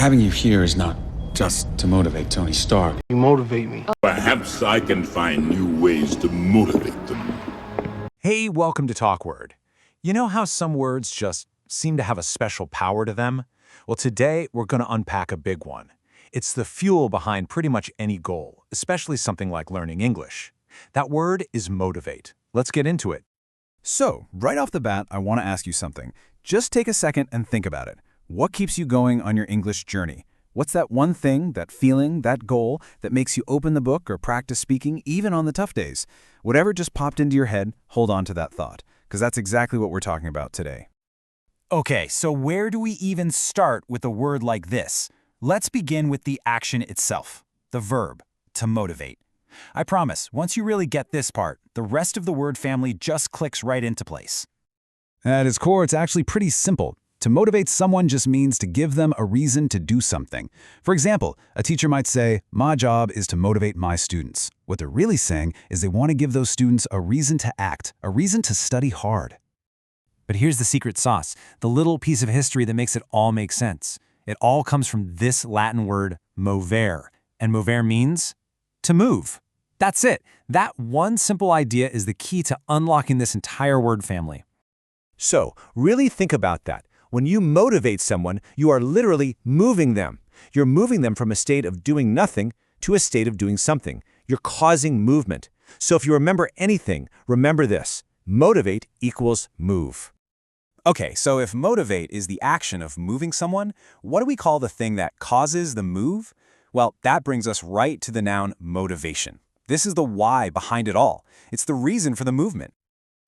Having you here is not just to motivate Tony Stark. You motivate me. Perhaps I can find new ways to motivate them. Hey, welcome to TalkWord. You know how some words just seem to have a special power to them? Well, today we're going to unpack a big one. It's the fuel behind pretty much any goal, especially something like learning English. That word is motivate. Let's get into it. So, right off the bat, I want to ask you something. Just take a second and think about it. What keeps you going on your English journey? What's that one thing, that feeling, that goal that makes you open the book or practice speaking even on the tough days? Whatever just popped into your head, hold on to that thought, because that's exactly what we're talking about today. Okay, so where do we even start with a word like this? Let's begin with the action itself, the verb, to motivate. I promise, once you really get this part, the rest of the word family just clicks right into place. At its core, it's actually pretty simple. To motivate someone just means to give them a reason to do something. For example, a teacher might say, "My job is to motivate my students." What they're really saying is they want to give those students a reason to act, a reason to study hard. But here's the secret sauce, the little piece of history that makes it all make sense. It all comes from this Latin word, movere, and movere means to move. That's it. That one simple idea is the key to unlocking this entire word family. So, really think about that. When you motivate someone, you are literally moving them. You're moving them from a state of doing nothing to a state of doing something. You're causing movement. So if you remember anything, remember this. Motivate equals move. Okay, so if motivate is the action of moving someone, what do we call the thing that causes the move? Well, that brings us right to the noun motivation. This is the why behind it all. It's the reason for the movement.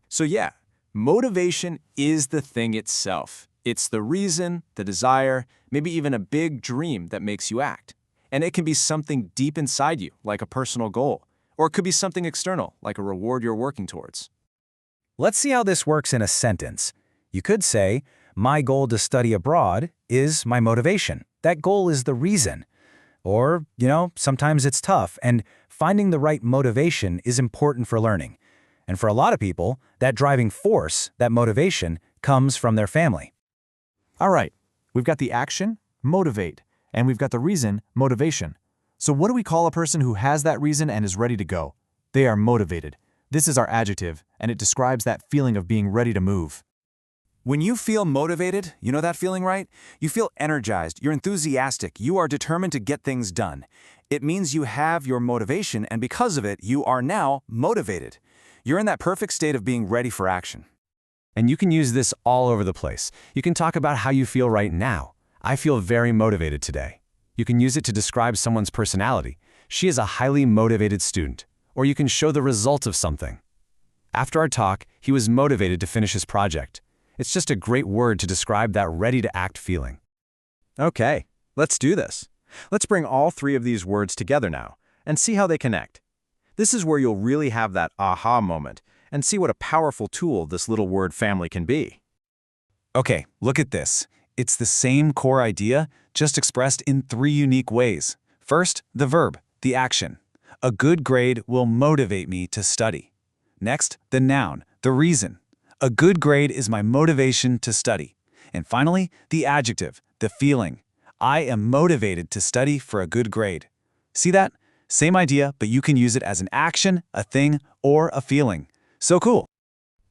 So yeah, motivation is the thing itself. It's the reason, the desire, maybe even a big dream that makes you act. And it can be something deep inside you, like a personal goal. Or it could be something external, like a reward you're working towards. Let's see how this works in a sentence. You could say, "My goal to study abroad is my motivation." That goal is the reason. Or, sometimes it's tough, and finding the right motivation is important for learning. And for a lot of people, that driving force, that motivation, comes from their family. All right, we've got the action, motivate, and we've got the reason, motivation. So what do we call a person who has that reason and is ready to go? They are motivated. This is our adjective, and it describes that feeling of being ready to move. When you feel motivated, you know that feeling, right? You feel energized, you're enthusiastic, you are determined to get things done. It means you have your motivation, and because of it, you are now motivated. You're in that perfect state of being ready for action. And you can use this all over the place. You can talk about how you feel right now. I feel very motivated today. You can use it to describe someone's personality. She is a highly motivated student. Or you can show the result of something. After our talk, he was motivated to finish his project. It's just a great word to describe that ready-to-act feeling. Okay, let's do this. Let's bring all three of these words together now and see how they connect. This is where you'll really have that aha moment and see what a powerful tool this little word family can be. Okay, look at this. It's the same core idea, just expressed in three unique ways. First, the verb, the action. A good grade will motivate me to study. Next, the noun, the reason. A good grade is my motivation to study. And finally, the adjective, the feeling. I am motivated to study for a good grade. See that? Same idea, but you can use it as an action, a thing, or a feeling. So cool.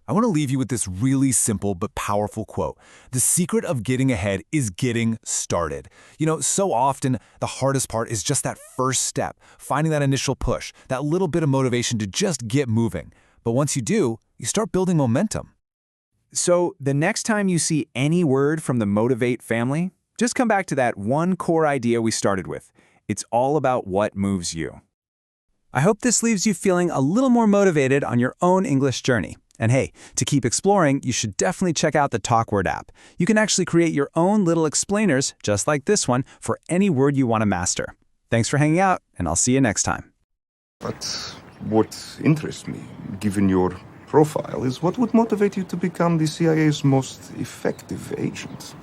I want to leave you with this really simple but powerful quote. The secret of getting ahead is getting started. So often the hardest part is just that first step, finding that initial push, that little bit of motivation to just get moving. But once you do, you start building momentum. So the next time you see any word from the motivate family, just come back to that one core idea we started with. It's all about what moves you. I hope this leaves you feeling a little more motivated on your own English journey. And hey, to keep exploring, you should definitely check out the TalkWord app. You can actually create your own little explainers, just like this one, for any word you want to master. Thanks for hanging out, and I'll see you next time. But what interests me, given your profile, is what would motivate you to become the CIA's most effective agent?